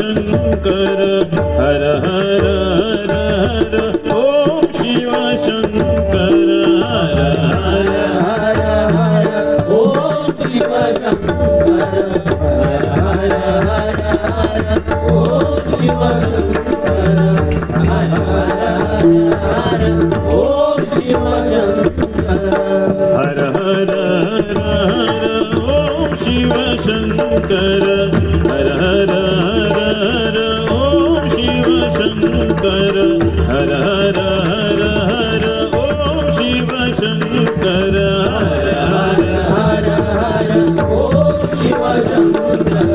शंकर हर हर हर हर ओम शिव शंकर हर हर हर हर ओम शिव शंकर हर हर हर हर ओम शिव शंकर हर हर हर हर ओम शिव शंकर हर हर हर हर ओम शिव शंकर हर हर हर हर ओम शिव शंकर हर हर हर हर ओम शिव शंकर हर हर हर हर ओम शिव शंकर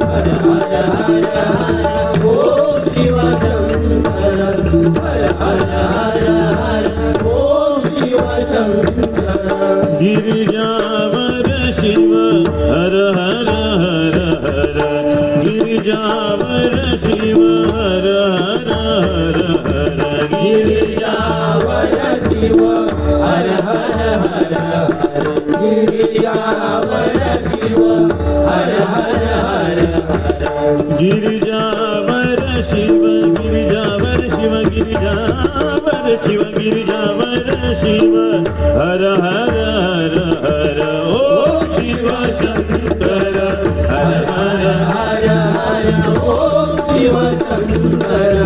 हर हर हर हर ओम शिव शंकर हर हर हर हर ओम शिव शंकर गिरिजावर शिव हर हर हर हर गिरिजावर शिव हर हर हर हर गिरिजावर शिव हर हर हर हर गिरिजावर शिव हर हर हर हर गिरिजावर शिव गिरिजावर शिव गिरिजावर शिव गिरिजावर शिव हर हर हर हर ओम शिव शंकर हर हर हर हर ओम शिव शंकर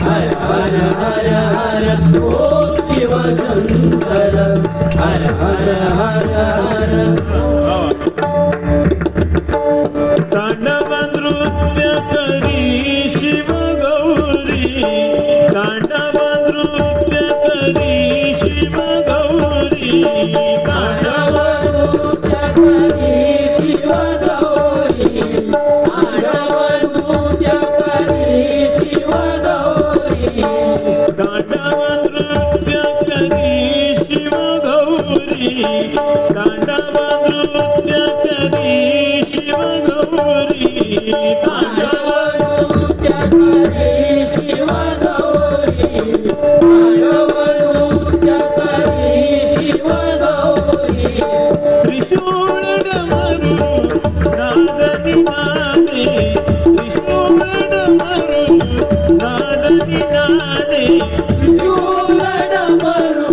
हर हर हर हर ओम शिव शंकर हर हर हर हर तांडव नृत्य करी शिव गौरी तांडव नृत्य करी शिव गौरी तांडव नृत्य करी शिव गौरी तांडव नृत्य करी शिव गौरी तांडव नृत्य करी शिव गौरी तांडव नृत्य करी शिव गौरी तांडव नृत्य करी शिव गौरी तांडव नृत्य करी शिव गौरी त्रिशूळ डमरू नादनी नादे त्रिशूळ डमरू नादनी नादे त्रिशूळ डमरू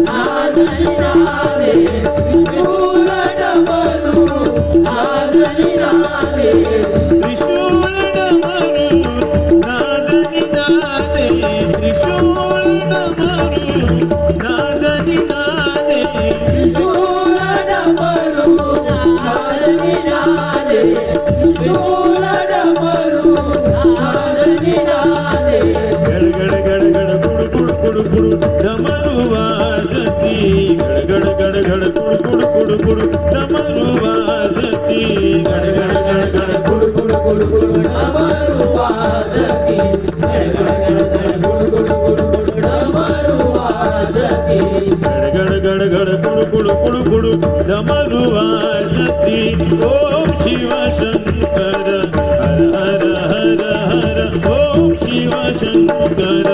नादनी नादे त्रिशूळ डमरू नादनी नादे त्रिशूळ डमरू नादनी नादे त्रिशूळ डमरू नादनी नादे त्रिशूळ डमरू नादनी नादे त्रिशूळ डमरू नादनी नादे गड गड गड गड कुड कुड कुड कुड डमरू वाजती गड गड गड गड कुड कुड कुड कुड डमरू वाजती गड गड गड गड कुड कुड कुड कुड डमरू वाजती गड गड गड गड कुड कुड कुड कुड डमरू वाजती गड गड गड गड कुड कुड कुड कुड डमरू वाजती ओम शिव शंकर हर हर हर हर ओम शिव शंकर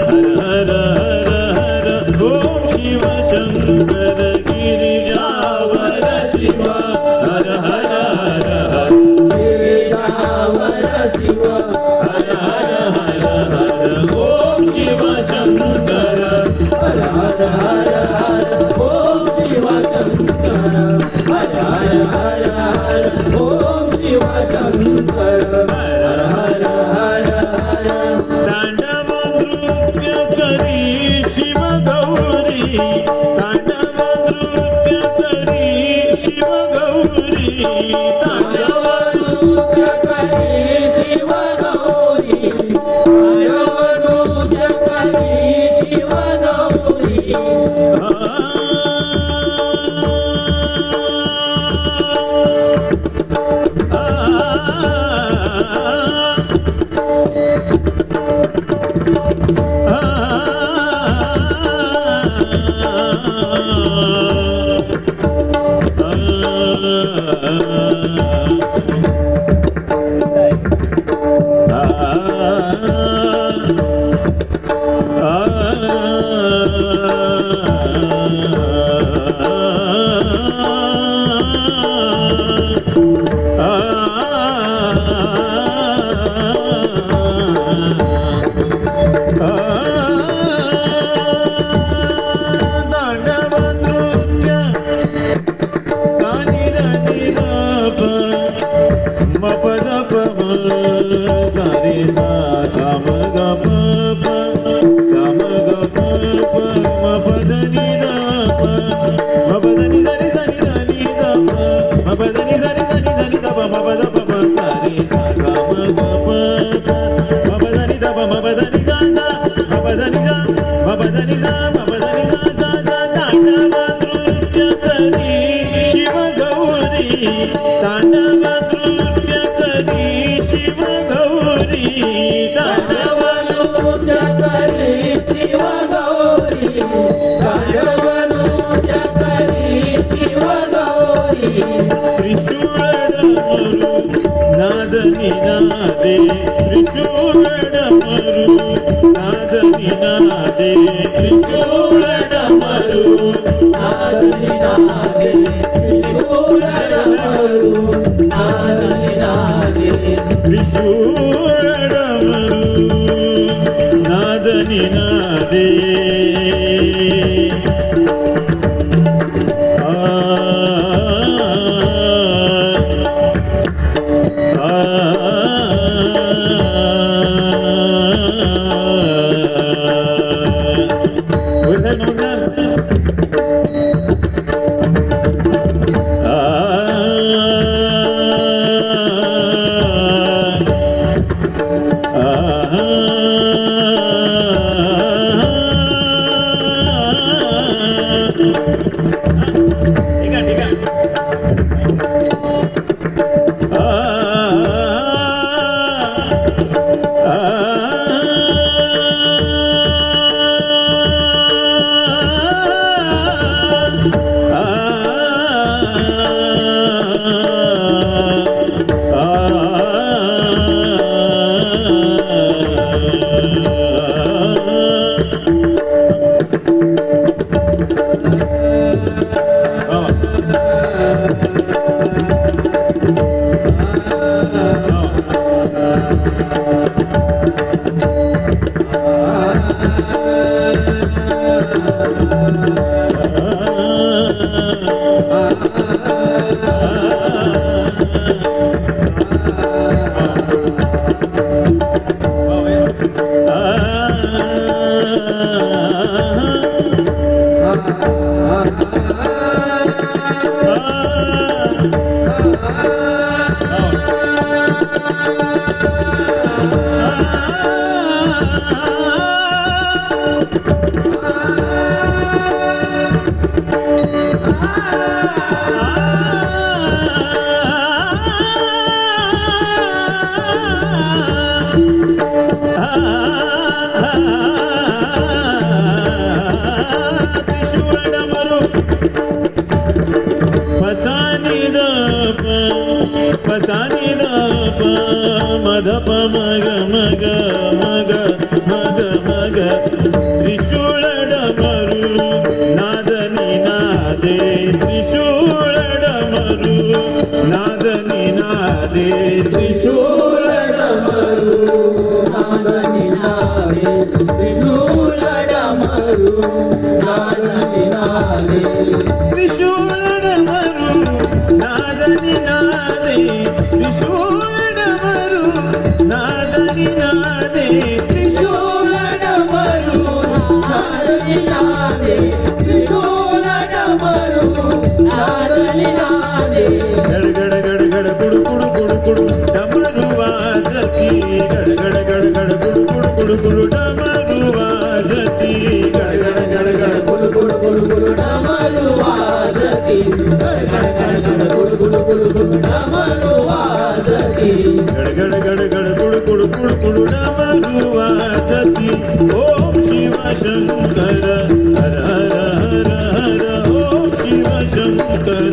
हर हर हर हर ओम शिव शंकर गिरिजावर शिव हर हर हर हर गिरिजावर शिव हर हर हर हर ओम शिव शंकर हर हर हर हर ओम शिव शंकर हर हर हर हर ओम शिव शंकर हर हर हर हर तांडव द प प सा रे सा सा म ग प प प द नि द प म प द नि सा सा म प द नि सा म प द नि सा म प द नि सा सा सा तांडव नृत्य करी शिव गौरी तांडव नृत्य करी शिव गौरी तांडव नृत्य करी शिव गौरी तांडव नृत्य करी शिव गौरी त्रिशूळ डमरू नाद निनादे त्रिशूळ डमरू नाद निनादे त्रिशूळ डमरू नाद निनादे त्रिशूल डमरू नाद निनादे त्रिशूळ डमरू नाद निनादे पसानी द प मध प मग मग मग मग मग त्रिशूळ डमरू नाद निनादे त्रिशूळ डमरू नाद निनादे त्रिशूल डमरू नाद निनादे त्रिशूल डमरू नाद निनादे त्रिशूळ डमरू नाद निनादे त्रिशूळ डमरू नाद निनादे त्रिशूल डमरू नाद निनादे त्रिशूल डमरू नाद निनादे गड गड गड गड गुड गुड गुड गुड डमरू वाजती गड गड गड गड गुड गुड गुड गुड डमरू वाजती गड गड गड गड गुड गुड गुड गुड डमरू वाजती गड गड गड गड गुड गुड गुड गुड डमरू वाजती गड गड गड गड गुड गुड गुड गुड डमरू वाजती ओम शिव शंकर हर हर हर हर ओम शिव शंकर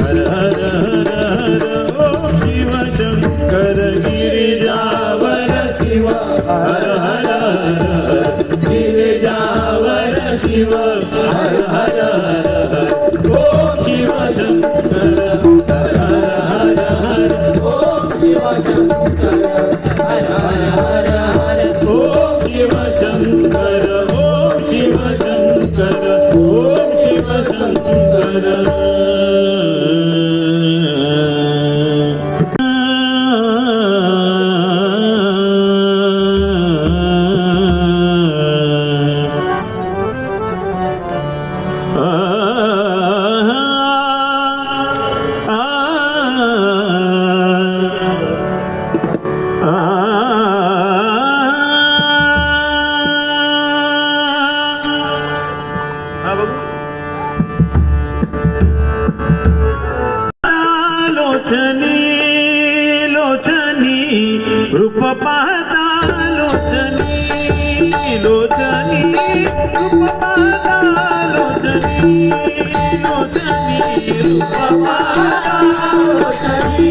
हर हर हर हर ओम शिव शंकर गिरिजावर शिव हर हर हर गिरिजावर शिव हर हर हर ओम शिव शंकर रूप पाहता लोचनी लोचनी रूप पाहता लोचनी लोचनी रूप पाहता लोचनी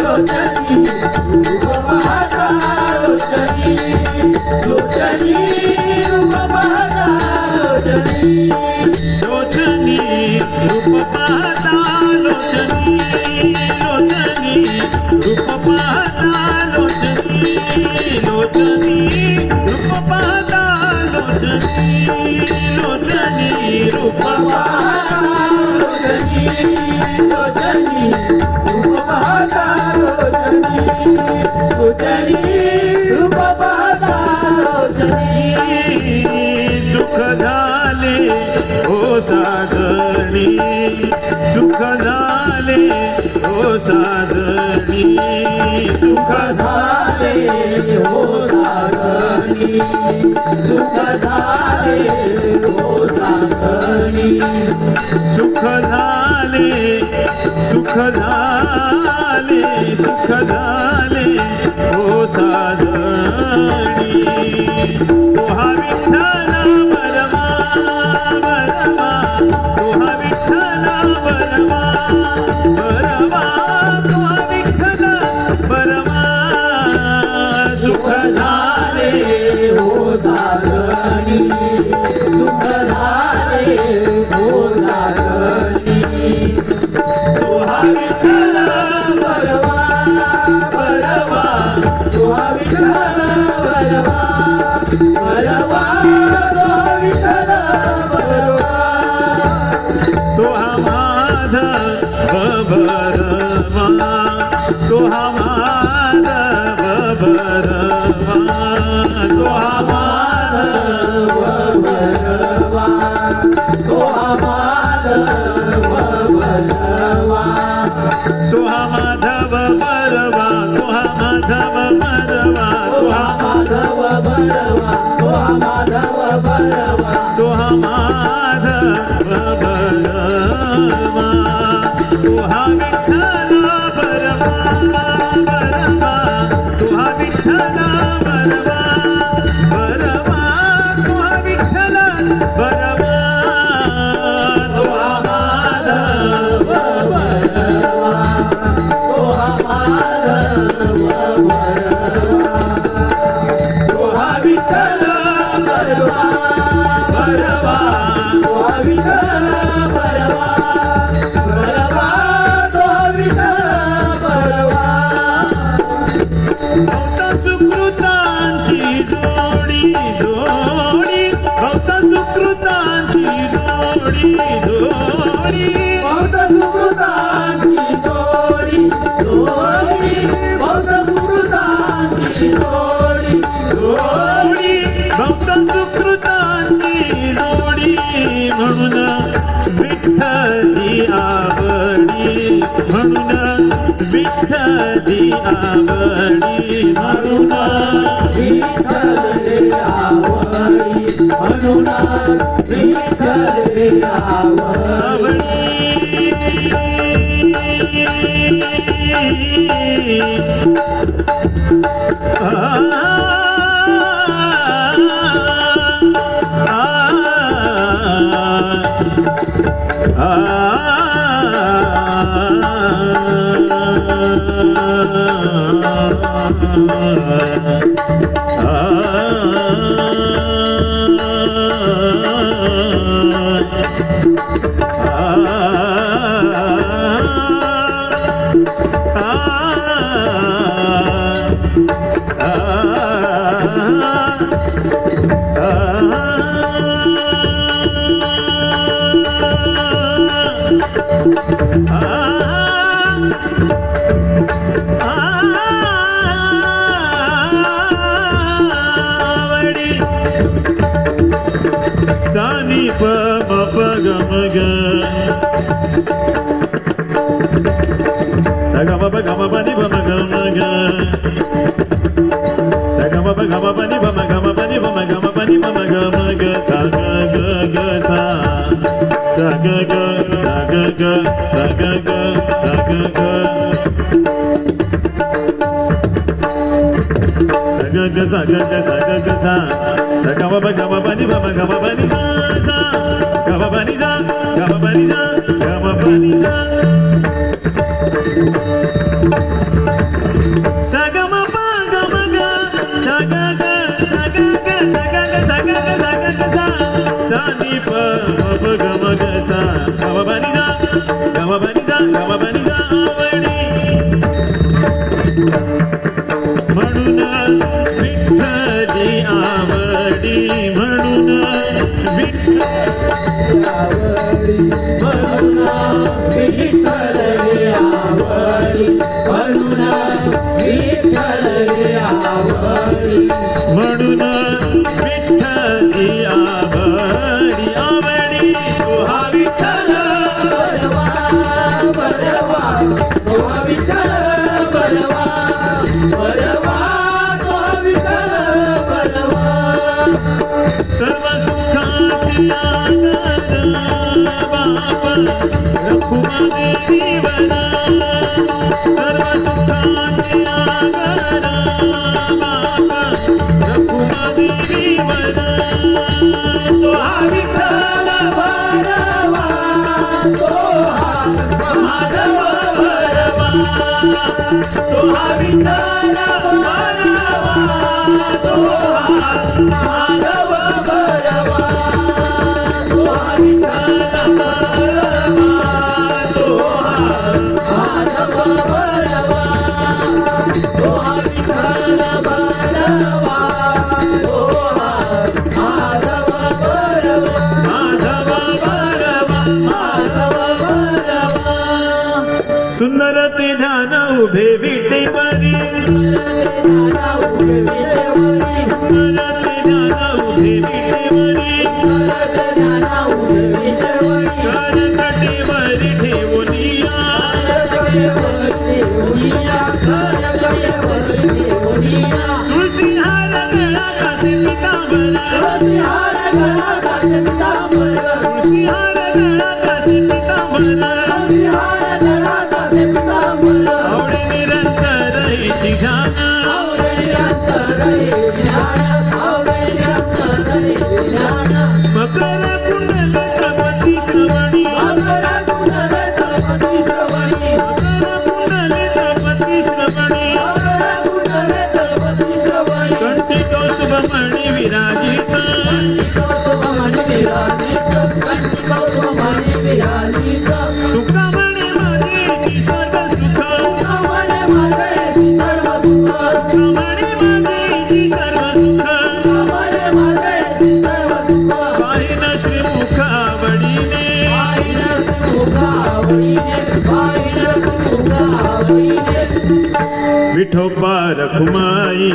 लोचनी रूप पाहता लोचनी लोचनी रूप पाहता लोचनी लोचनी रूप पाहता लोचनी लोचनी रूप पाहता लोचनी लोचनी रूप पाहता लोचनी लोचनी रूप पाहता लोचनी लोचनी रूप पाहता लोचनी लोचनी रूप पाहता लोचनी सुख झाले हो साधणी सुख झाले हो साधणी सुख झाले हो साधणी सुख झाले हो साधणी सुख झाले सुख झाले सुख झाले हो साधणी तुहा विठ्ठल बरमा बरमा तुहा विठ्ठल बरमा बरमा तुहा विठ्ठल बरमा सुख झाले हो साधणी सुख झाले हो साधणी तुहा विठ्ठल बरवा बरवा तुहा विठ्ठल बरवा बरवा तुहा विठ्ठल बरवा तुहा माधव बरमा तुहा माधव बरमा तुहा माधव बरवा तुहा माधव बरवा तुहा माधव बरवा तुहा माधव बरवा तुहा माधव बरवा तुहा माधव बरवा तुहा माधव बरमा तुहा विठ्ठल बरमा बरमा तुहा विठ्ठल बरमा बरमा तुहा विठ्ठल बरमा तुहा माधव बरवा तुहा माधव बरवा तुहा विठ्ठल बरवा बरवा तुहा विठ्ठल बरवा बरवा तुहा विठ्ठल बरवा भक्त सुकृतांची जोडी जोडी भक्त सुकृतांची जोडी जोडी भक्त सुकृतांची जोडी जोडी भक्त सुकृतांची जोडी जोडी भक्त सुकृतांची जोडी म्हणून विठ्ठली आवडी म्हणून विठ्ठली आवडी म्हणून विठ्ठल रे आवडी म्हणून विठ्ठल रे आवडी सानी प म प ग म ग सा ग म प ग म प नि प म ग म ग सा ग म प ग म प नि प म ग म प नि प म ग म प नि प म ग म ग सा ग ग ग सा सा ग ग सा ग ग सा ग ग सा ग ग सग ग सग ग सग ग सा सा ग ब ग ब नि ब ब ग ब नि सा सा ग ब नि सा ग ब नि सा ग ब नि सा सा ग म प ग म ग सा ग ग सा ग ग सा ग ग सा ग ग सा ग ग सा सा नि प ब ग म ग सा ग ब नि सा ग ब नि सा ग ब नि सा आवडी म्हणून विठ्ठली आवडी म्हणून आवडी म्हणून विठ्ठल आवडी म्हणून विठ्ठल आवडी म्हणून विठ्ठली आवडी आवडी तो हा विठ्ठल बरवा बरवा तो विठ्ठल बरवा बरवा तो विठ्ठल बरवा सर्व सुखाची आधार बाप रखुमादेवी बना सर्व सुखाची आधार बाप रखुमादेवी बना तो हा विठ्ठल बरवा तो माधव बरवा तो हा विठ्ठल बरवा तो माधव बरवा तो विठ्ठल बरवा तो माधव बरवा तो विठ्ठल बरवा तो माधव बरवा माधव बरवा माधव बरवा सुंदर ते ध्यान उभे विटेवरी सुंदर ते ध्यान उभे विटेवरी करकटेवरी ठेवूनिया तुळशी हार गळा कासे पितांबरा तुळशी हार गळा कासे पितांबरा आवडे निरंतर इति ध्यान मकर कुंडली श्रवणी मकर कुंडली श्रवणी कंठी कौस्तुभमणी विराजित तुकामणी माझी सर्व सुख तुकामणी माझी सर्व सुख पाहिन श्रीमुख आवडीने विठोबा रखुमाई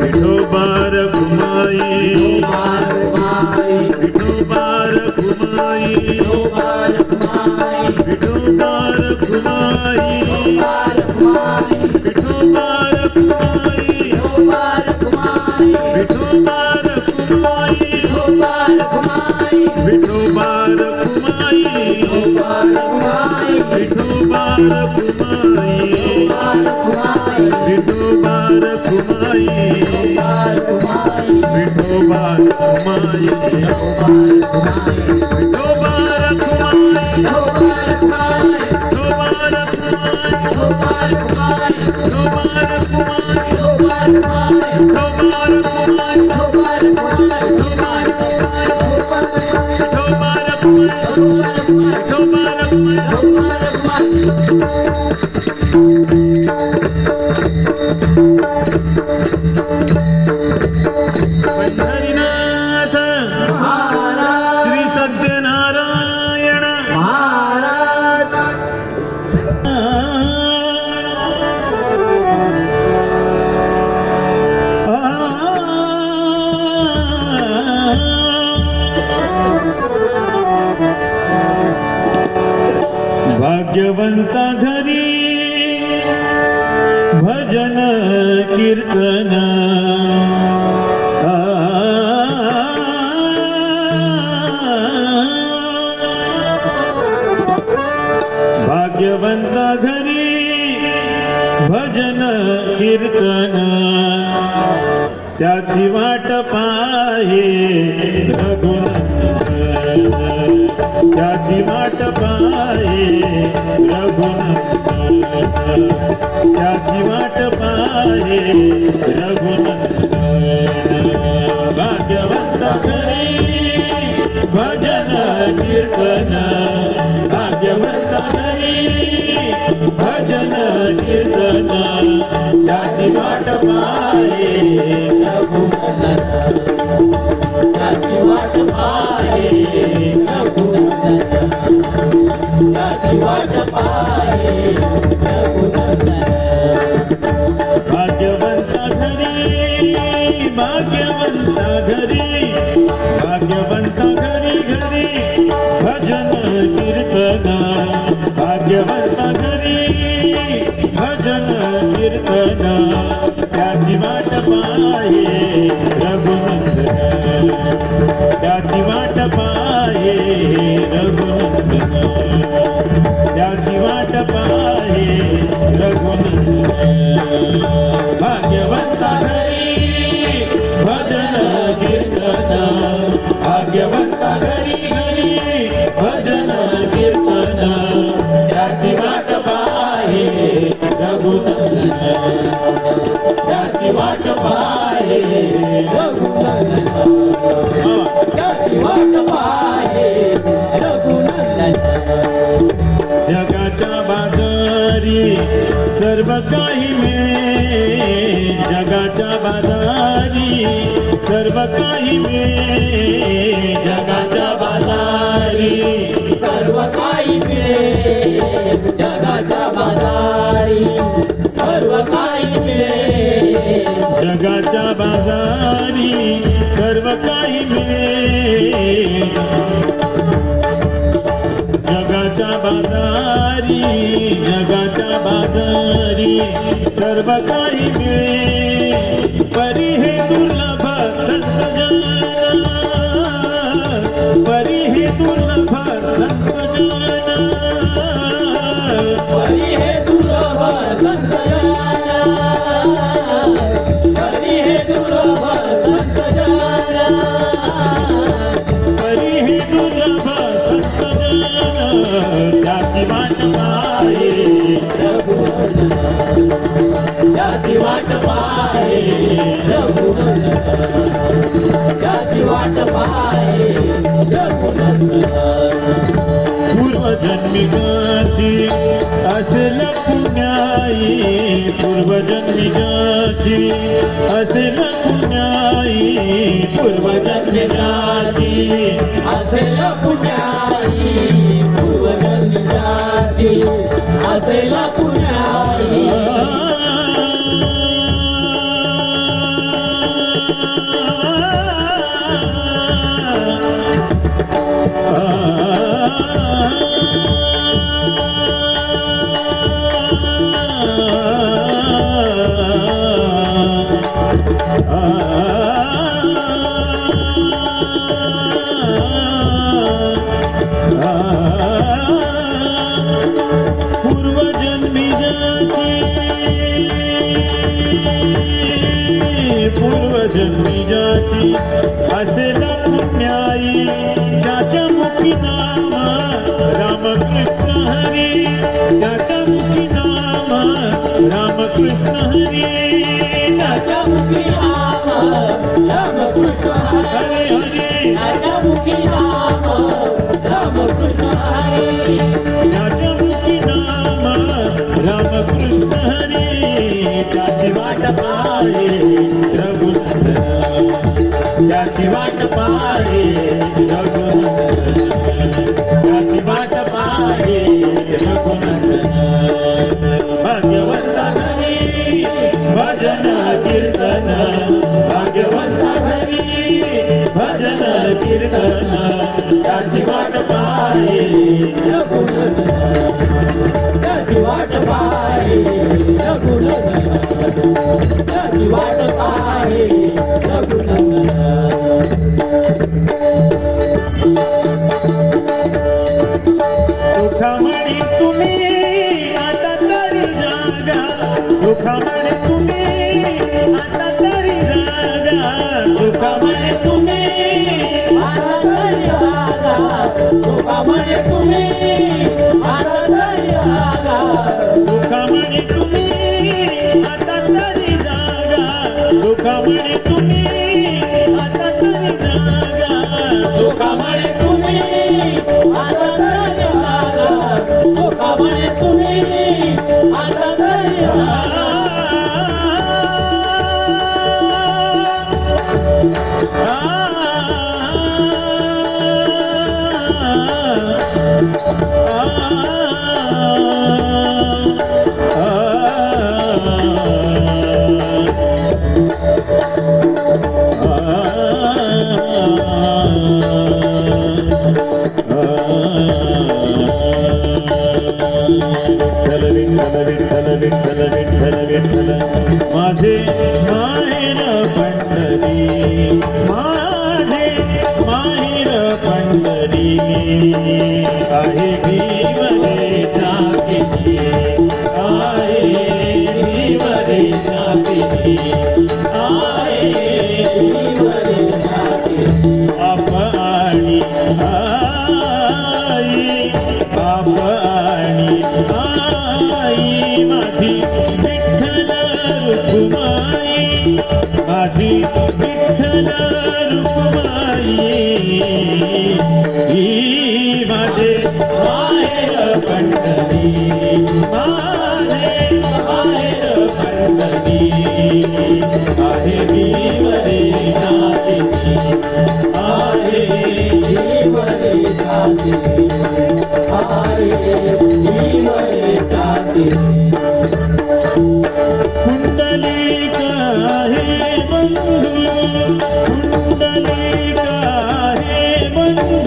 विठोबा रखुमाई विठोबा रखुमाई विठोबा रखुमाई विठोबा रखुमाई विठोबा रखुमाई विठोबा रखुमाई विठोबा रखुमाई विठोबा रखुमाई विठोबा रखुमाई विठोबा पंढरीनाथ श्री सत्यनारायण भाग्यवंता घरी भजन कीर्तन भाग्यवंता घरी भजन कीर्तन त्याची वाट पाहे रघुनंदन त्याची वाट पाहे रघुनंदन त्याची वाट पाहे रघुनंदन भाग्यवंत घरी भजन कीर्तन भाग्यवंत घरी भजन कीर्तन त्याची वाट पाहे रघुनंदन त्याची वाट पाहे रघुनंदन त्याची वाट पाहे रघुनंदन भाग्यवंत घरी भाग्यवंत घरी भाग्यवंत घरी घरी भजन कीर्तन भाग्यवंत घरी भजन कीर्तन त्याची वाट पाहे रघुनंदन त्याची वाट पाहे रघुनंदन त्याची वाट पाहे रघुनंदन भाग्यवंत घरी भजन कीर्तन भाग्यवंत घरी घरी भजन कीर्तन त्याची वाट पाहे रघुनंदन त्याची वाट पाहे रघुनंदन त्याची वाट पाहे रघुनंदन जगाच्या बाजारी सर्व काही मिळे जगाच्या बाजारी सर्व काही मिळे जगाच्या बाजारी सर्व काही मिळे जगाच्या बाजारी सर्व काही मिळे जगाच्या बाजारी सर्व काही मिळे जगाच्या बाजारी जगाच्या बाजारी सर्व काही मिळे परी हे दुर्लभ संतजन परी हे दुर्लभ संतजन परी हे दुर्लभ संतजन परी हे दुर्लभ संतजन परी हे दुर्लभ संतजन त्याची वाट पाहे रघुनंदन त्याची वाट पाहे रघुनंदन त्याची वाट पाहे रघुनंदन पूर्वजन्मिकाची असेल पुण्याई पूर्वजन्मिकाची असेल पुण्याई पूर्वजन्मिकाची असेल पुण्याई पूर्वजन्माची असेल पुण्याई पूर्वजन्मी जाची असेल पुण्याई त्याच्या मुखी नाम रामकृष्ण हरी त्याच्या मुखी नाम रामकृष्ण हरी त्याच्या मुखी नाम रामकृष्ण हरे हरे त्याच्या मुखी नाम रामकृष्ण हरी त्याच्या मुखी नाम रामकृष्ण हरी त्याची वाट पाहे रघुनंदन त्याची वाट पाहे रघुनंदन त्याची वाट पाहे रघुनंदन भाग्यवंत हरी भजन कीर्तन भाग्यवंत हरी भजन कीर्तन त्याची वाट पाहे रघुनंदन त्याची वाट पाहे रघुनंदन त्याची वाट पाहे रघुनंदन सुखामणी तुम्ही आता तरी जागा सुखा म्हणे तुम्ही आता तरी जागा सुखा म्हणे तुम्ही आता तरी आगा तुका म्हणे तुम्ही आता तरी आगा सुखा म्हणे तुम्ही आता तरी जागा सुखा म्हणे तुम्ही आता तरी जागा तुका म्हणे तुम्ही आता तरी आगा तुका म्हणे तुम्ही आता तरी आगा विठ्ठल विठ्ठल विठ्ठल माझे माहेर पंढरी माझे माहेर पंढरी आहे भीमरे जातीची आहे भीमरे जातीची आहे भीमरे जातीची आप आणि आई आप आणि आई माझी विठ्ठल रुक्माई माझी विठ्ठल रुक्माई ही माझे माहेर पंढरी माझे माहेर पंढरी आहे भीमरे जातीची आहे भीमरे जातीची आहे भीमरे जातीची कुंडलिक हे बंधू कुंडलिक हे बंधू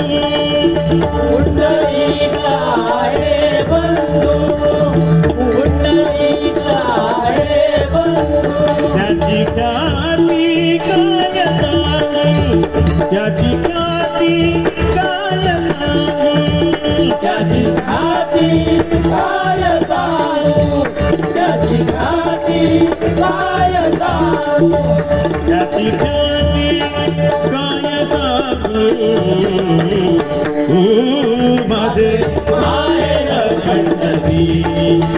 कुंडलिक आहे बंधू कुंडलिक आहे बंधू त्याची ख्याती काय सांगू त्याची ख्याती काय सांगू त्याची खाती काय सांगू त्याची खाती काय सांगू त्याची ख्याती काय सांगू माझे माहेर पंढरी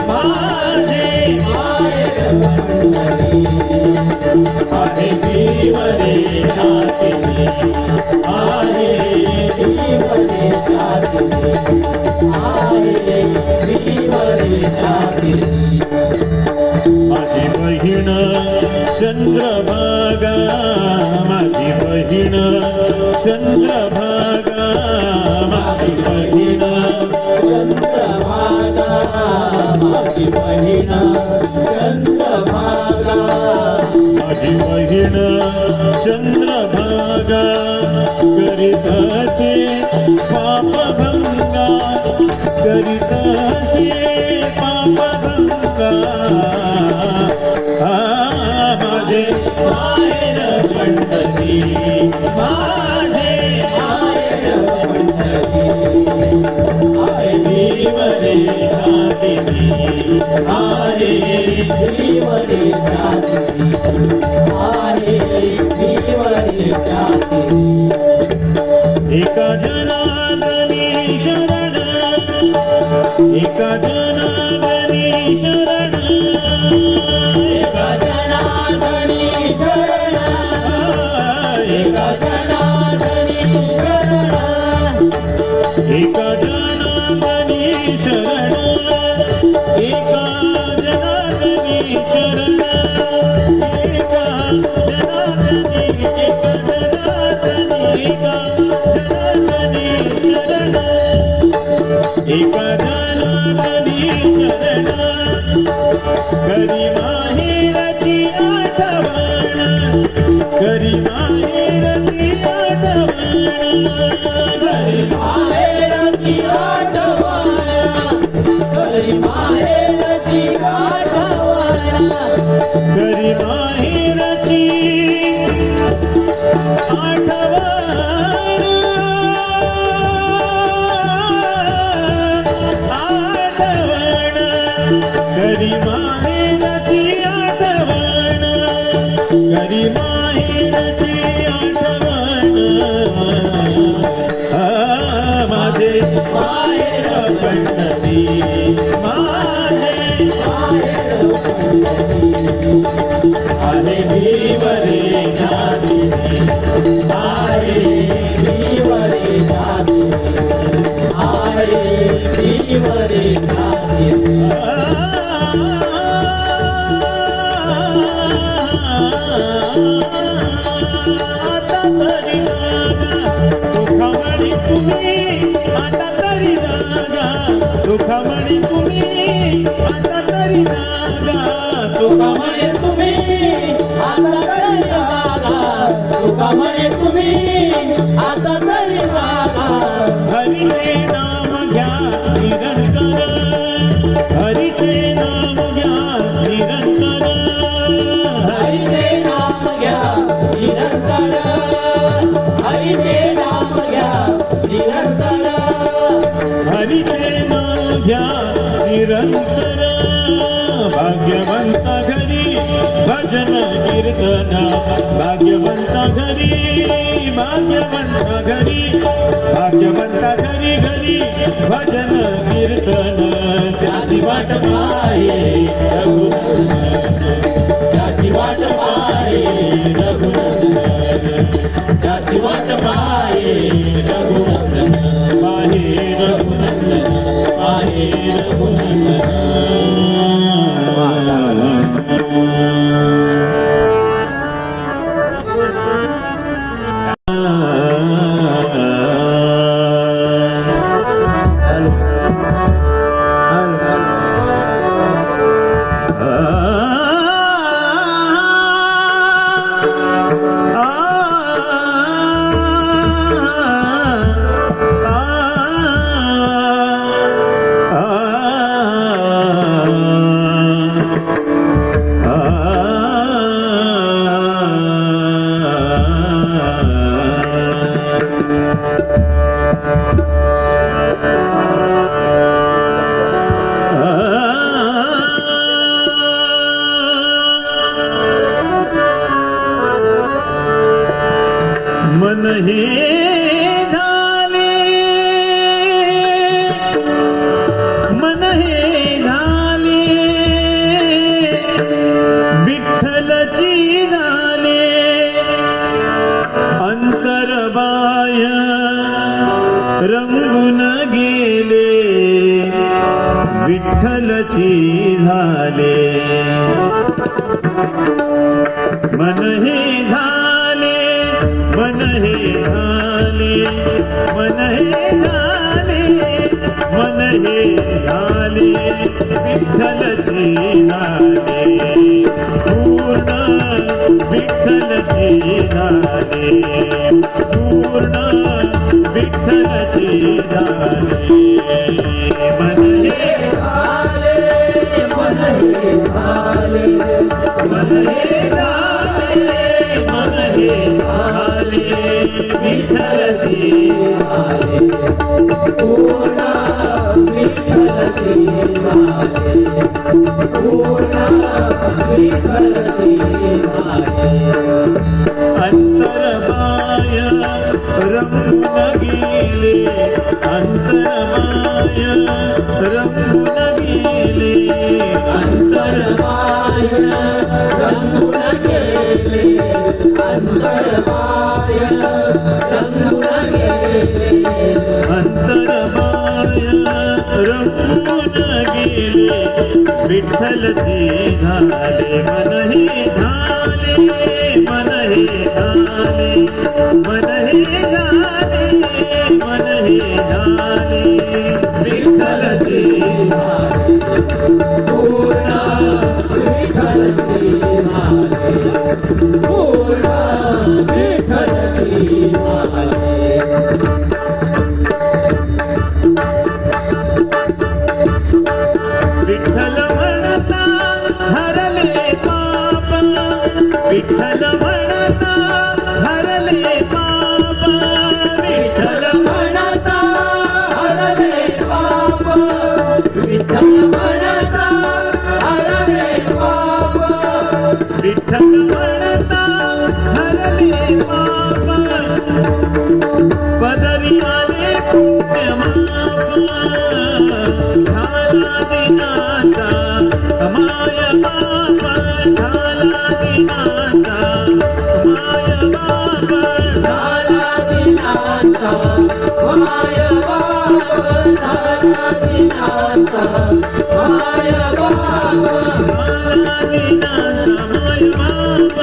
माझे माहेर पंढरी आहे भीमरे जातीची आहे भीमरे जातीची आहे भीमरे जातीची माझी बहीण चंद्रभागा माझी बहीण चंद्रभागा माझी बहीण चंद्रभागा माझी बहीण चंद्रभागा माझी बहीण चंद्रभागा करीत असे पापभंगा करीत असे पापभंगा माझे माहेर पंढरी माझे माहेर पंढरी आहे भीमरे जातीची आहे भीमरे जातीची आहे भीमरे जातीची एका जनार्दनी शरण एका जनार्दनी शरण एका जनार्दनी शरण एका जनार्दनी शरण एका जनार्दनी शरण एका जनार्दनी शरण एका जनार्दनी एका जनार्दनी एका जनार्दनी शरण एका जनार्दनी शरण करी माहेरची आठवण करी माहेरची आठवण करी माहेरची आठवण करी माहेरची आठवण करी माहेरची आठवण करी माहेरची पंढरी माझे आहे भीमरे जाती आहे भीमरे जाती आहे भीमरे जाती आता तरी सुखमणी तुम्ही आता तरी जागा सुखमणी तुम्ही आता तरी जागा तुकामणे तुम्ही आता तरी जागा तुकामणे तुम्ही आता तरी जागा हरीचे नाम घ्या निरंतर हरीचे नाम घ्या निरंतर हरीचे नाम घ्या निरंतर हरीचे नाम घ्या निरंतर हरीचे नाम घ्या निरंतर भाग्यवंता घरी भजन कीर्तन भाग्यवंता घरी भाग्यवंता घरी घरी भजन कीर्तन त्याची वाट पाहे रघुनंदन त्याची वाट पाहे रघुनंदन त्याची वाट पाहे रघुनंदन पाहे रघुनंदन पाहे रघुनंदन मन हे झाले मन हे झाले विठ्ठलची झाले अंतरबाह्य रंगून गेले विठ्ठलची झाले मन हे झाले मन हे झाले मन हे झाले मन हे झाले विठ्ठलची झाले पूर्ण विठ्ठलची झाले पूर्ण विठ्ठलची झाले मन हे झाले मन हे झाले मन हे झाले मन हे झाले विठ्ठलची झाले पूर्ण विठ्ठलची झाले पूर्ण विठ्ठलची झाले अंतरमाय रंगून गेले अंतरमाय रंगून गेले अंतरमाय रंगून गेले अंतरमाय रंगून गेले अंतरमाय रंगून गेले विठ्ठलची झाले मन हे झाले मन हे झाले मन हे झाले मन हे झाले विठ्ठलची झाले पूर्ण विठ्ठलची झाले पूर्ण विठ्ठलची झाले विठ्ठल म्हणता हरले पाप विठ्ठल म्हणता हरले पाप विठ्ठल म्हणता हरले पाप विठ्ठल म्हणता हरले पाप विठ्ठल म्हणता हरले पाप पदरी आले पुण्य माप झाला दिनाचा माय बाप झाला दिनाचा माय बाप झाला दिनाचा माय बाप झाला दिनाचा माय बाप झाला दिनाचा माय बाप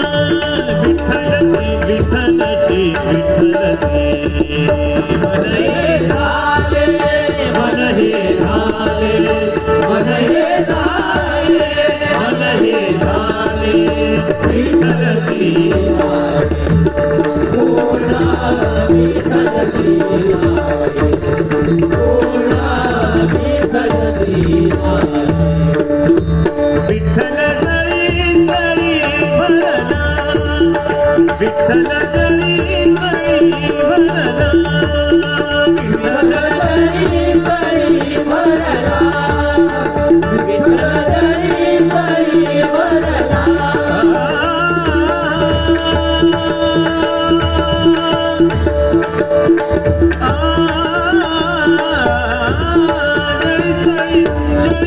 विठ्ठलची विठ्ठलची मन हे झाले मन हे झाले मन हे झाले मन हे झाले विठ्ठलची पूर्ण विठ्ठलची पूर्ण विठ्ठलची विठ्ठल जळी जळी भरला विठ्ठल जळी जळी भरला विठ्ठल जळी जळी भरला विठ्ठल जळी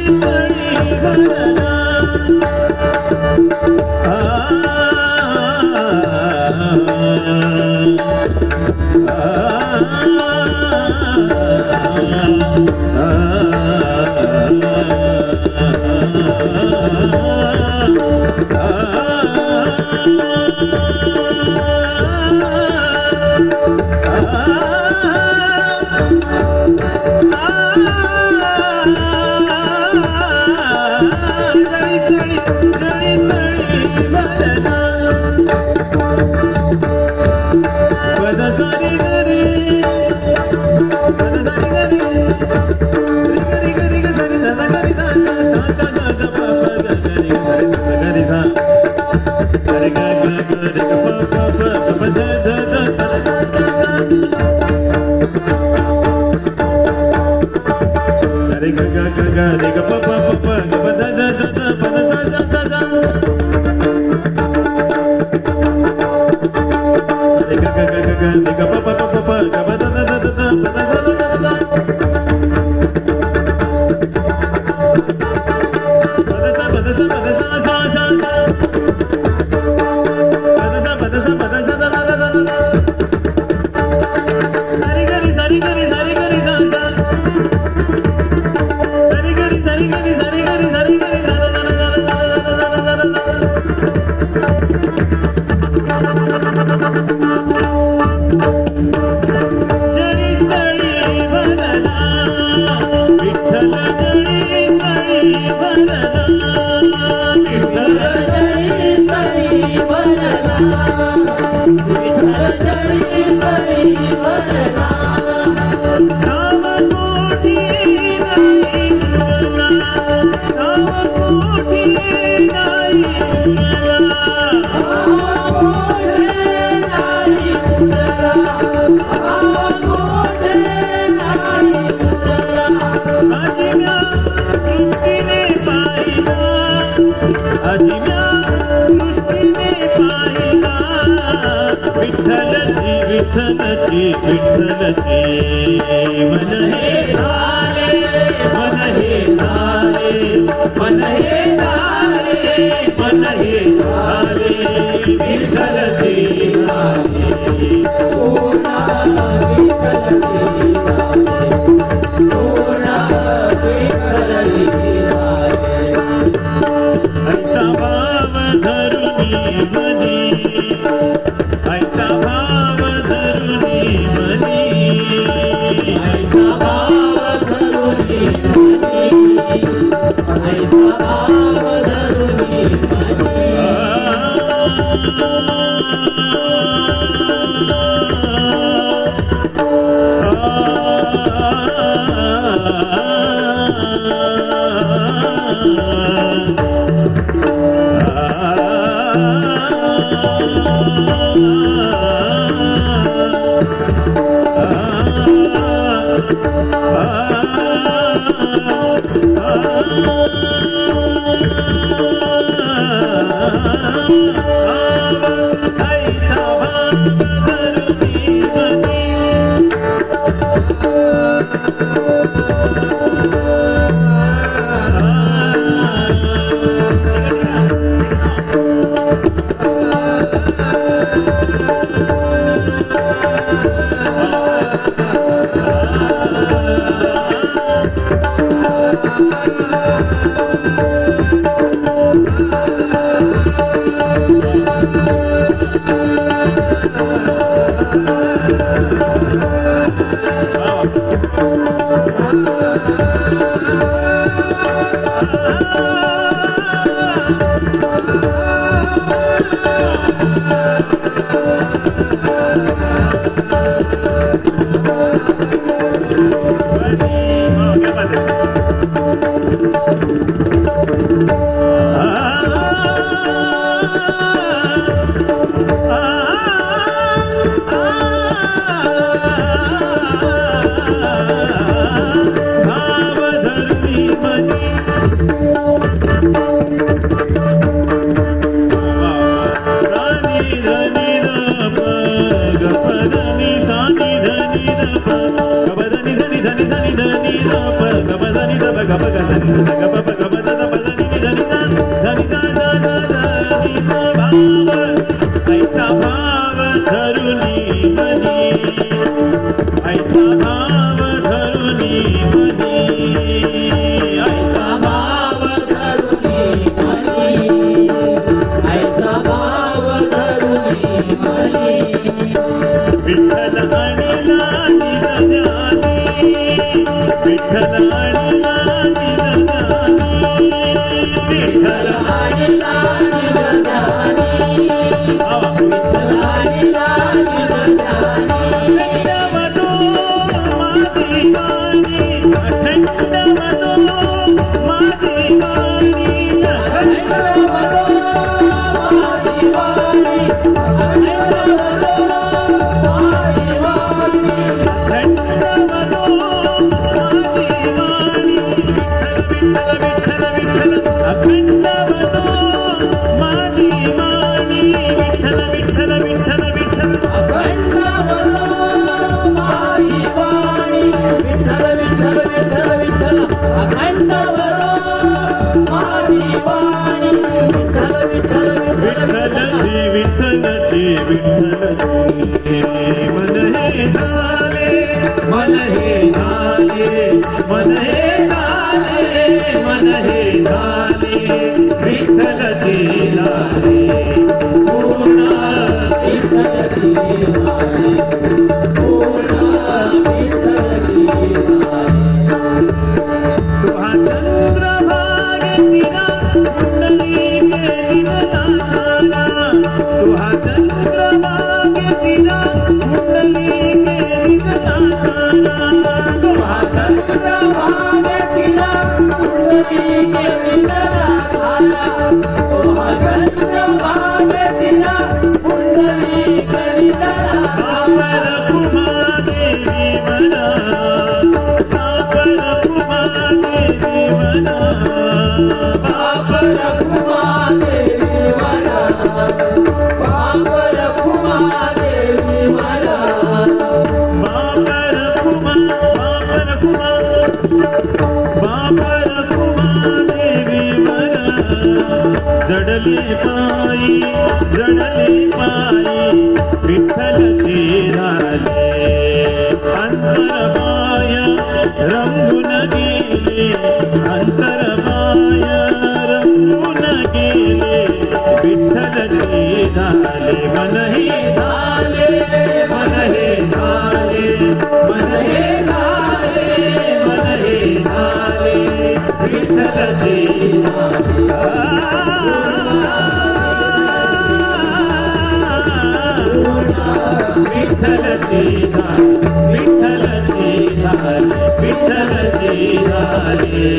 जळी भरला जळी जळी भरला पदसारी गरी गरी गरी ग सरी ध गरी सा सा सा ध ध प प ग गरी गरी सा गरी ग ग ग रे ग प प प प ध ध ध ध गरी ग ग ग ग रे ग प प प प ग प ध ध ध ध प ध सा सा सा सा रे ग ग ग ग ग रे ग प प प प प ग प ध ध ध ध ध प ध ध ध ध ध विठ्ठलची विठ्ठलची मन हे झाले मन हे झाले मन हे झाले मन हे झाले विठ्ठलची पूर्ण विठ्ठलची पूर्ण विठ्ठलची ऐसा भाव धरुनी मनी ऐसा भाव धरुनी मनी ऐसा भाव धरुनी मनी ऐसा भाव धरुनी मनी ऐसा भाव धरुनी मनी, ऐसा भाव धरुनी मनी, ऐसा भाव धरुनी मनी, ऐसा भाव धरुनी मनी. विठ्ठल आणला निरज्ञानी, विठ्ठल आणला निरज्ञानी, विठ्ठल आणला निरज्ञानी, विठ्ठल आणला निरज्ञानी. अखंडवतो माझी वाणी, अखंडवतो माझी वाणी, अखंडवतो माझी वाणी, अखंडवतो माझी वाणी. अखंडवतो माझी वाणी. विठ्ठल विठ्ठल विठ्ठल अखंडवतो माझी वाणी. विठ्ठल विठ्ठल विठ्ठल विठ्ठल अखंडवतो माझी वाणी. विठ्ठल विठ्ठल विठ्ठल विठ्ठल अखंडवतो माझी वाणी. विठ्ठल विठ्ठल विठ्ठल विठ्ठलची विठ्ठलची मन हे झाले, मन हे झाले, मन हे झाले, मन हे झाले, विठ्ठलची झाले पूर्ण. विठ्ठलची वाणी, पूर्ण विठ्ठलची वाणी. तुहा चंद्रभागे तिरा कुंडली गेली नाना, तुहा चंद्रभागे तिरा कुंडली गेली नाना, तुहा चंद्रभागे तिला कुंडली गेली नाना, तुहा चंद्रभागे तिला कुंडली गेली नाना. रघुमादेवी मना, रघुमादेवी मना, बाप रघुमादेवी मला, बाप रघुमादेवी मला. बाप रघुमा, बाप रघुमा, बाप रघुमादेवी मना. जडली पायी, जडली पायी, विठ्ठलची झाले अंतरमाय रंगून गेले, अंतरमाय रंगून गेले, विठ्ठलची झाले. मन हे झाले, मन हे झाले, मन हे झाले, मन हे झाले, विठ्ठलची विठ्ठलची झाले, विठ्ठलची झाले, विठ्ठलची झाले.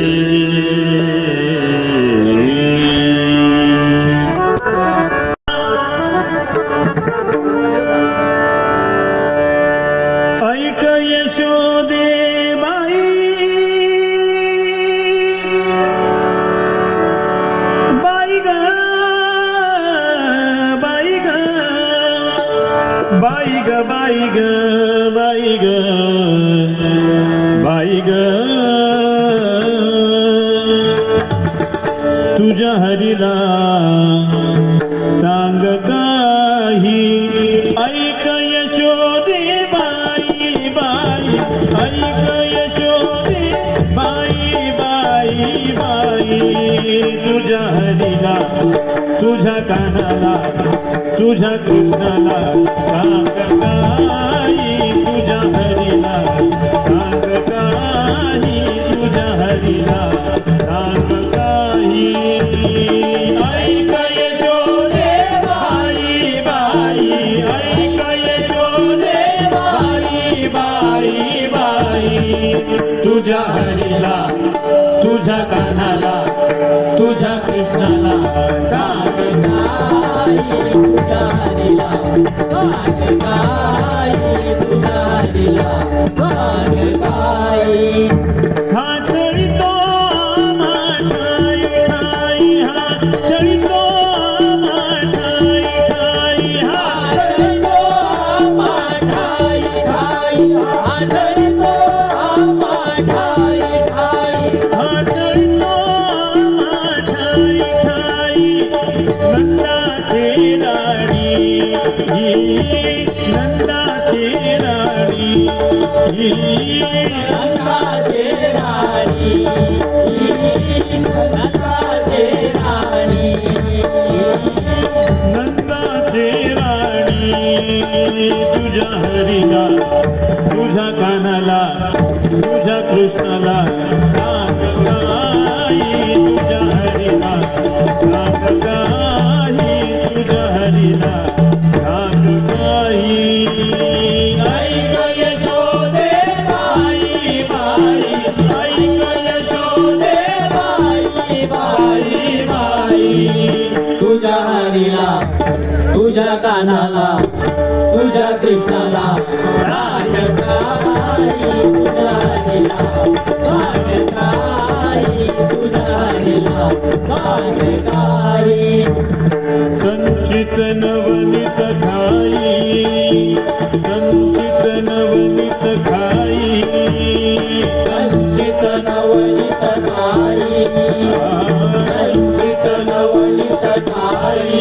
ऐक यशोदे बाई, बाई ग, बाई ग, बाई ग, बाई ग, बाई ग, बाई ग. तुझ्या हरीला सांग काही, ऐक यशोदे बाई, बाई, ऐक यशोदे बाई, बाई, बाई. तुझ्या हरीला, तुझ्या कानाला, तुझ्या कृष्णाला सांग काही, तुझ्या हरीला सांग काही, तुझ्या हरीला सांग काही. तुझ्या कानाला तुझ्या कृष्णाला सांग काय तुझ्या हरीला भाग काय तुझ्या हरीला भाग काय हा चळितो माठाई ठाई हा चळितो माठाई ठाई हा आढळतो आम्हा ठाई ठाई आढळतो आम्हा ठाई ठाई हा चळितो माठाई ठाई नंदाची राणी नंदाची राणी नंदाचे राणी नंदाचे राणी नंदाची राणी तुझ्या हरीला तुझ्या कानाला तुझ्या कृष्णाला सांग काही तुझ्या हरीला सांग काही तुझ्या हरीला सांग काही ऐक यशोदे बाई बाई ऐक यशोदे बाई बाई बाई तुझ्या हरीला तुझ्या कानाला तुझ्या कृष्णाला राग काय तुझ्या हरीला राग काय तुझ्या हरीला राग काय संचित नवनीत खाई संचित नवनीत खाई संचित नवनीत ठाई संचित नवनीत ठाई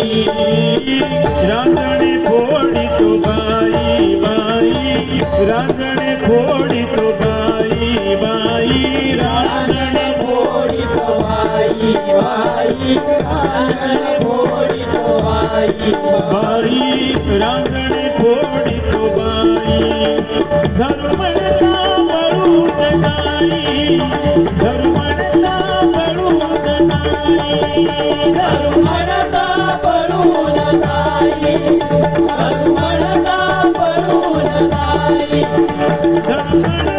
रांजणे फोडी तो बाई बाई रांजणे फोडी तो बाई बाई रांजणे फोडित बाई बाई रांजणे फोडित बाई बाई रांजणे फोडी तो बाई धर्मणता पळून जाई धर्मणता पळून जाई धर्मणता पळून जाई धर्मणता पळून जाई धर्मणता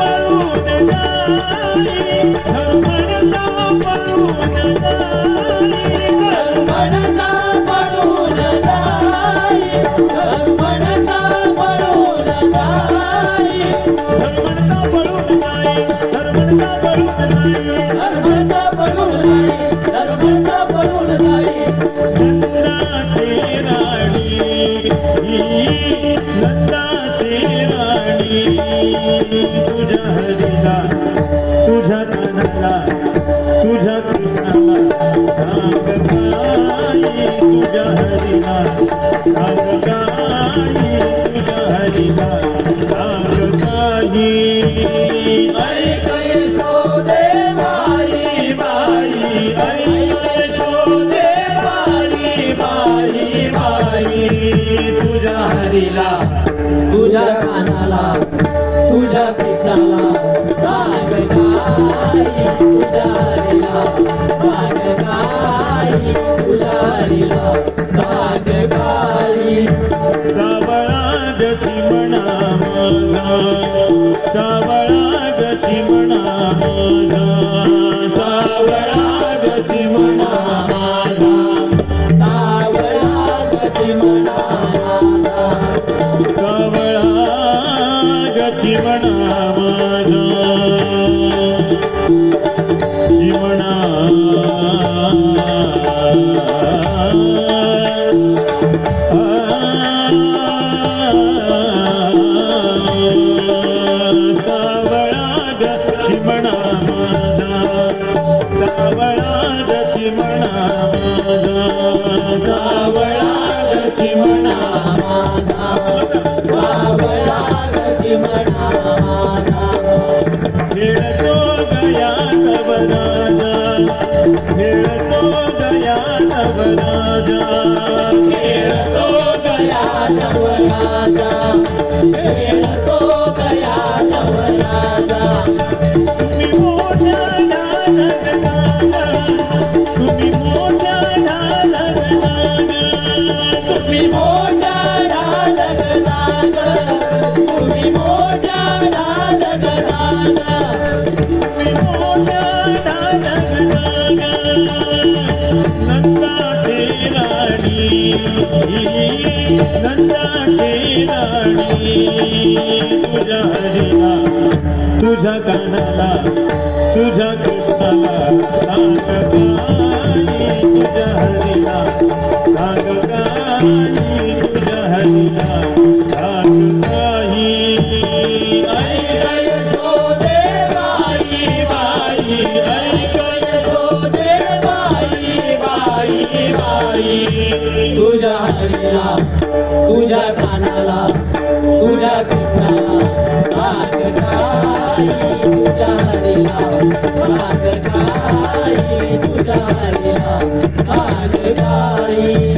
पळून जाई धर्मणता पळून जाई धर्मणता पळून जाई धर्मणता पळून जाई धर्मणता पळून जाई धर्मणता पळून जाई धर्मणता पळून जाई धर्मणता पळून जाई नंदाची राणी नंदाची राणी तुझ्या हरीला तुझ्या कानाला तुझ्या कृष्णाला सांग काही तुझ्या हरीला सांग काही तुझ्या हरीला सांग काही ऐक यशोदे बाई बाई ऐक यशोदे बाई बाई बाई तुझ्या हरीला तुझ्या कानाला तुझ्या कृष्णाला राग काय तुझ्या हरीला राग काय तुझ्या हरीला राग काय सावळा गची म्हणा माझा सावळा गची म्हणा माझा सावळा गची म्हणा माझा सावळा गती म्हणा सावळा गची म्हणा माझा चिमणा सावळा गची म्हणा माझा सावळा गची म्हणा माझा सावळा गची म्हणा माझा सावळा गती म्हणा माझा खेळतो गया तव राजा खेळतो गया तव राजा खेळतो गया नव राजा खेळतो गया नव राजा तुम्ही मोठ्या ढालगनागा तुम्ही मोठ्या ढालगनागा तुम्ही मोठ्या ढालगनाग तुम्ही मोठ्या ढालगनाग तुम्ही मोठ्या नंदाचे राणी नंदाचे राणी तुझ्या हरीला तुझ्या कानाला तुझ्या कृष्णाला सांग गाणी तुझ्या हरीला सांग गाणी तुझ्या हरीला सांग गाणी ऐक यशोदे बाई बाई ऐक यशोदे बाई बाई बाई तुझ्या हरीला तुझ्या कानाला तुझ्या कृष्णाला राग गाई तुझ्या हरीला राग गाई तुझ्या हरीला राग गाई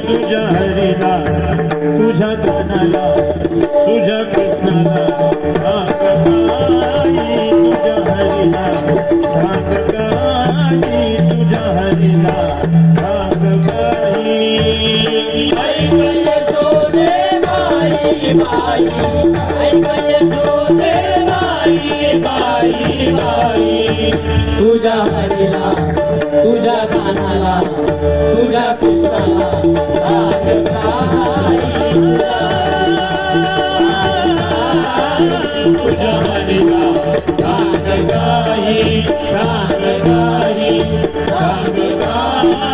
तुझ्या हरीला तुझ्या कानाला तुझ्या कृष्णाला सांग गाणी तुझ्या हरीला सांग गाणी तुझ्या हरीला सांग गाणी ऐक यशोदे बाई बाई ऐक यशोदे बाई बाई बाई तुझ्या हरीला तुझ्या कानाला तुझ्या कृष्णाला राग गाई तुझ्या हरीला सांग गाई सांग गाई सांग गाई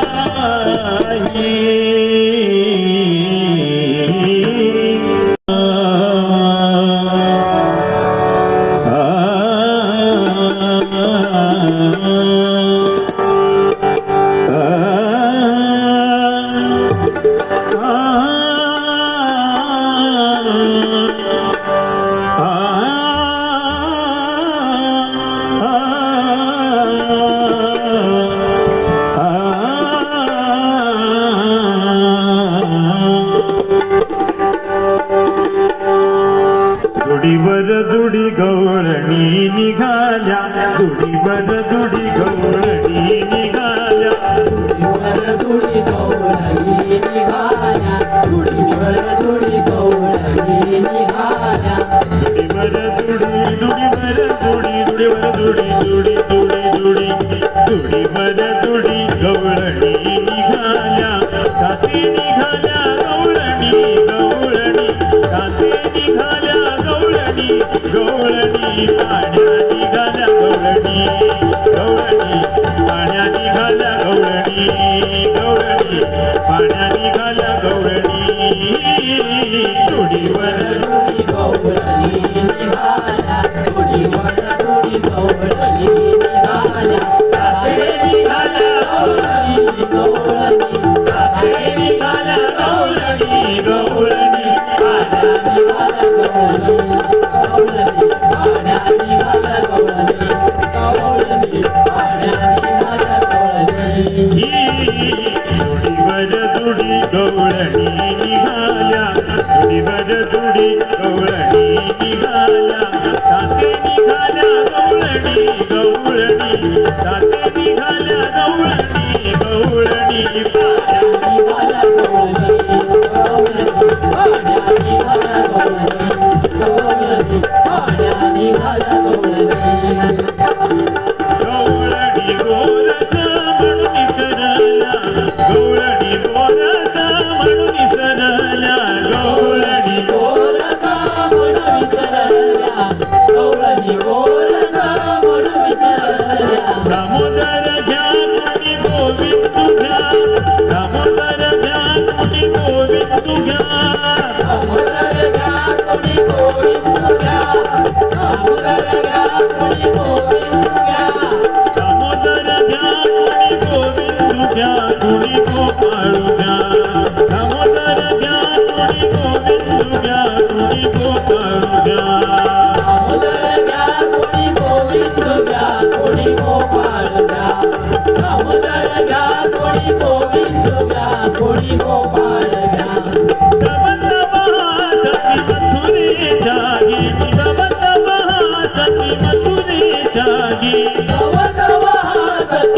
दुडीवर दुडी गवळणी निघाल्या दुडीवर दुडी गवळणी निघाल्या दुडी गवळणी निघाल्या दुडीवर दुडी गवळणी निघाल्या दुडीवर दुडी दुडीवर दुडी दुडीवर दुडी दुडी दुडी दुडी दुडीवर दुडी गवळणी निघाल्या साथी निघाल्या गवळणी गवळणी साथी निघाल्या गवळणी गवळणी पाण्या निघाल्या गवळणी गवळणी पाण्या निघाल्या गवळणी गवळणी पाण्या निघाल्या गवळणी दुडीवर दुडी गवळणी निघाल्या दुडीवर दुडी गवळणी निघाल्या सारे निघाल्या गवळणी गवळणी सारे निघाल्या गवळणी गवळणी पाण्या निघाल्या गवळणी गवळणी पाण्या निघाल्या गवळणी गवळणी पाण्या निघाल्या गवळणी दुडीवर गवळणी गोरस म्हणून सरल्या गवळणी गोरसा मन विसरल्या गवळणी गोरसा मन विसरल्या दामोदर घ्या कोणी गोविंद घ्या दामोदर घ्या कोणी गोविंद घ्या दामोदर घ्या कोणी गोविंद घ्या दामोदर घ्या कोणी गोविंद घ्या दामोदर घ्या कोणी गोविंद घ्या कोणी गोपाळू घ्या दामोदर घ्या कोणी गोविंद घ्या कोणी गोपाळू घ्या दामोदर घ्या कोणी गोविंद घ्या कोणी गोपाळ घ्या दामोदर घ्या कोणी गोविंद घ्या कोणी गोपाळ घ्या गव गव सती मथुरे जागे गव गव सती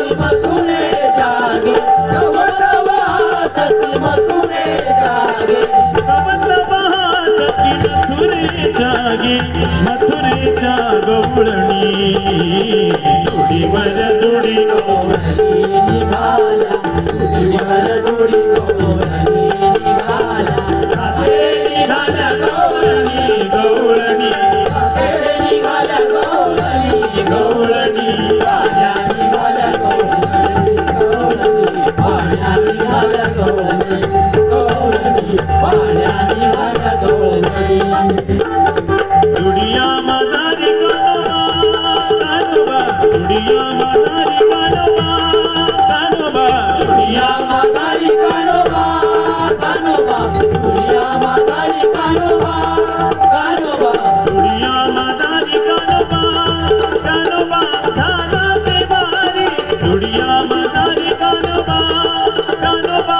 मथुरे जागे मथुरेच्या गवळणी दुडीवर दुडी गवळणी निघाल्या दुडीवर दुडी गवळणी निघाल्या हाते निघाल्या गवळणी गवळणी हाते निघाल्या गवळणी गवळणी पाण्या निघाल्या गवळणी गवळणी पाण्या निघाल्या गवळणी गवळणी पाण्या निघाल्या गवळणी दुडिया मादारी कानोबा दुडिया मादारी कानोबा कानोबा दुनिया मादारी कानोबा कानोबा दुनिया मादारी कानोबा कानोबा दुडिया मादारी कानोबा कानोबा दादा से बारी दुडिया मादारी कानोबा कानोबा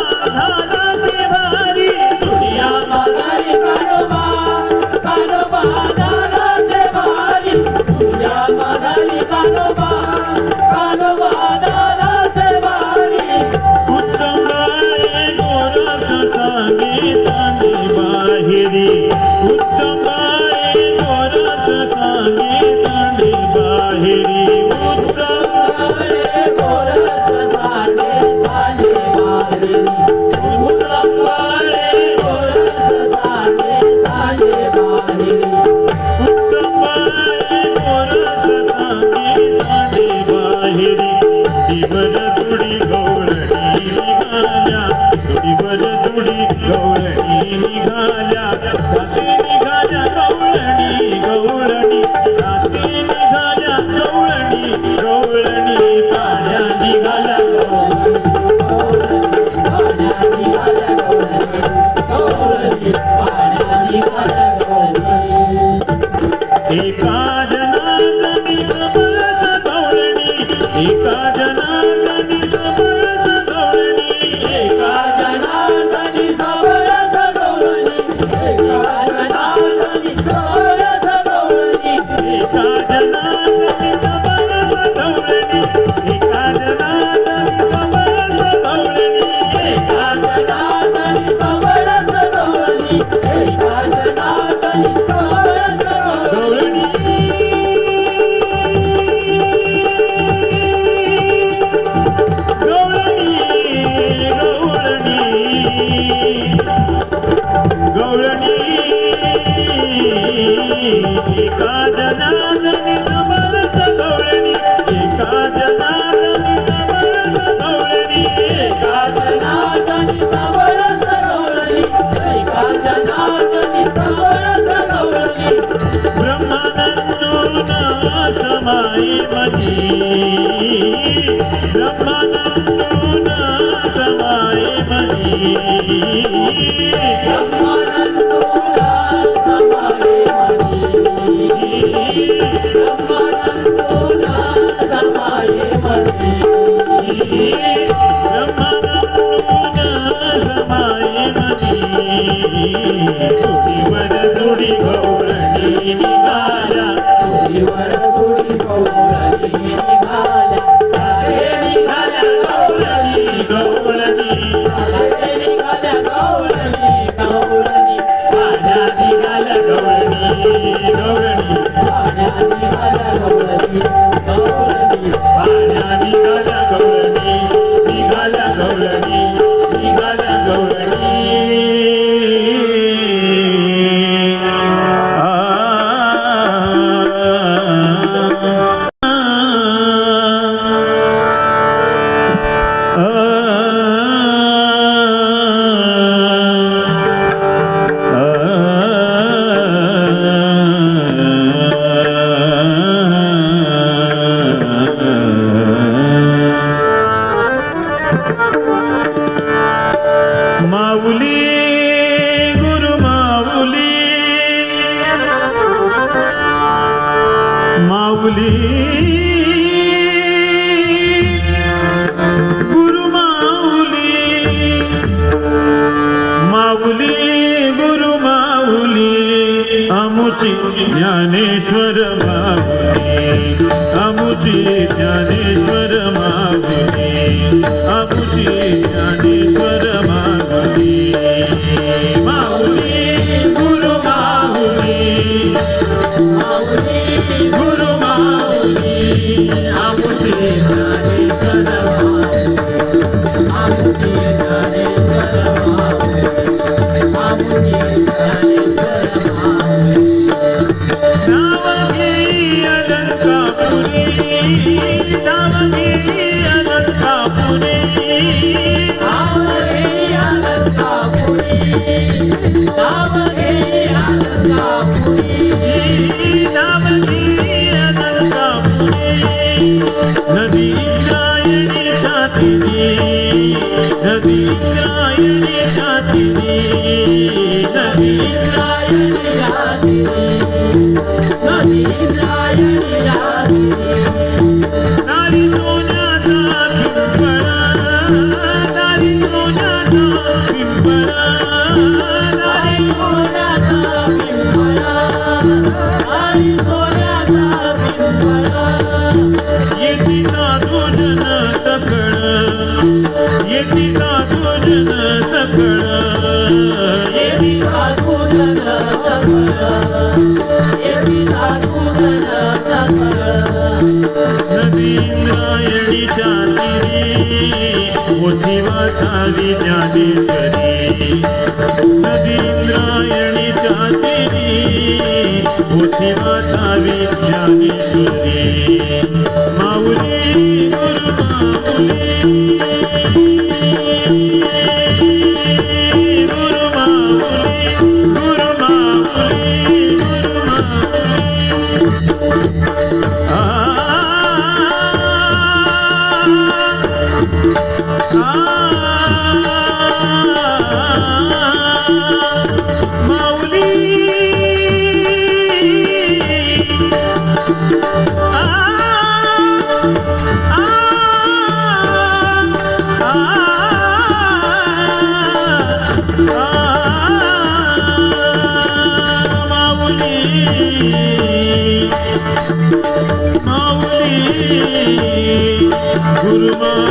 आमुची ज्ञानेश्वर माऊली, आमुची ज्ञानेश्वर माऊली, आमुची ज्ञानेश्वर माऊली. माऊली गुरु माऊली, माऊली गुरु माऊली, आमुची ज्ञानेश्वर माऊली, आमुची ज्ञानेश्वर माऊली, आमुची ज्ञानेश्वर माऊली. नाव घे अलंकापुरी, नाव घे अलंकापुरी, नाव घे अलंकापुरी, नाव घे अलंकापुरी, नाव घे अलंकापुरी. नदी इंद्रायणी छातीनी, नदी इंद्रायणी छातीनी, नदी इंद्रायणी रागिनी, नदी इंद्रायणी रागिनी. नारी सोन्याचा पिंपळा, नारी सोन्याचा पिंपळा, नारी सोन्याचा पिंपळा, नारी सोन्याचा पिंपळा. येती साधूजन सकळ, येती साधूजन सकळ, येती साधूजन सकळ, येती साधूजन सकळ. नदी इंद्रायणीच्या तीरी मोठी वासावी ज्ञानेश्वरी, नदी इंद्रायणीच्या तीरी मोठी वासावी ज्ञानेश्वरी. माऊली गुरु माऊली, गुरु माऊली, गुरु माऊली, गुरु माऊली. माऊली गुरु माऊली. गुरु माऊली,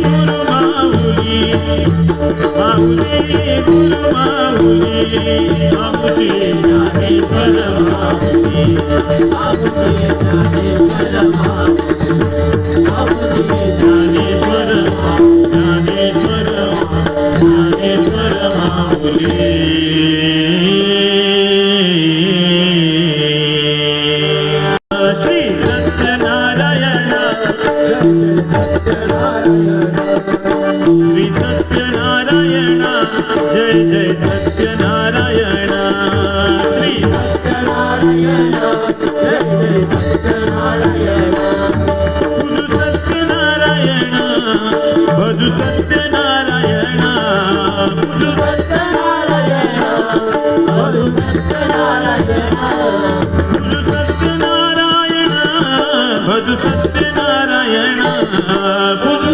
गुरु माऊली. माऊली गुरु माऊली आमची ज्ञानेश्वर माऊली ज्ञानेश्वर ज्ञानेश्वर माऊली श्री सत्यनारायण श्री सत्यनारायण जय जय सत्यनारायण श्री पुजु सत्यनारायण भजु सत्यनारायण पुजु पुजु सत्यनारायण भजु सत्यनारायण पुजु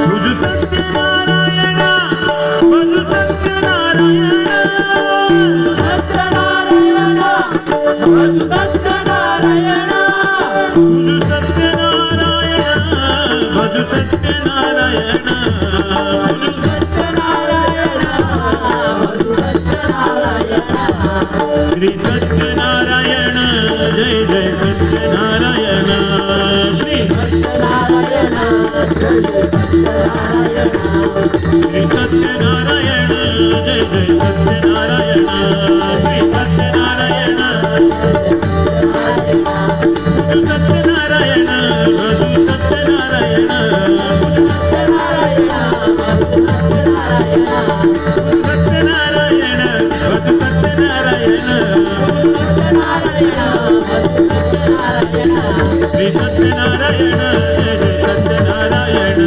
पुजु सत्यनारायण भजु सत्यनारायण पुजु सत्यनारायण भजु सत्यनारायण श्री सत्यनारायण जय जय सत्यनारायण श्री सत्यनारायण जय जय सत्यनारायण श्री सत्यनारायण सत्यनारायण भजु सत्यनारायण सत्यनारायण भजु सत्यनारायण श्री सत्यनारायण जय जय सत्यनारायण श्री सत्यनारायण जय जय सत्यनारायण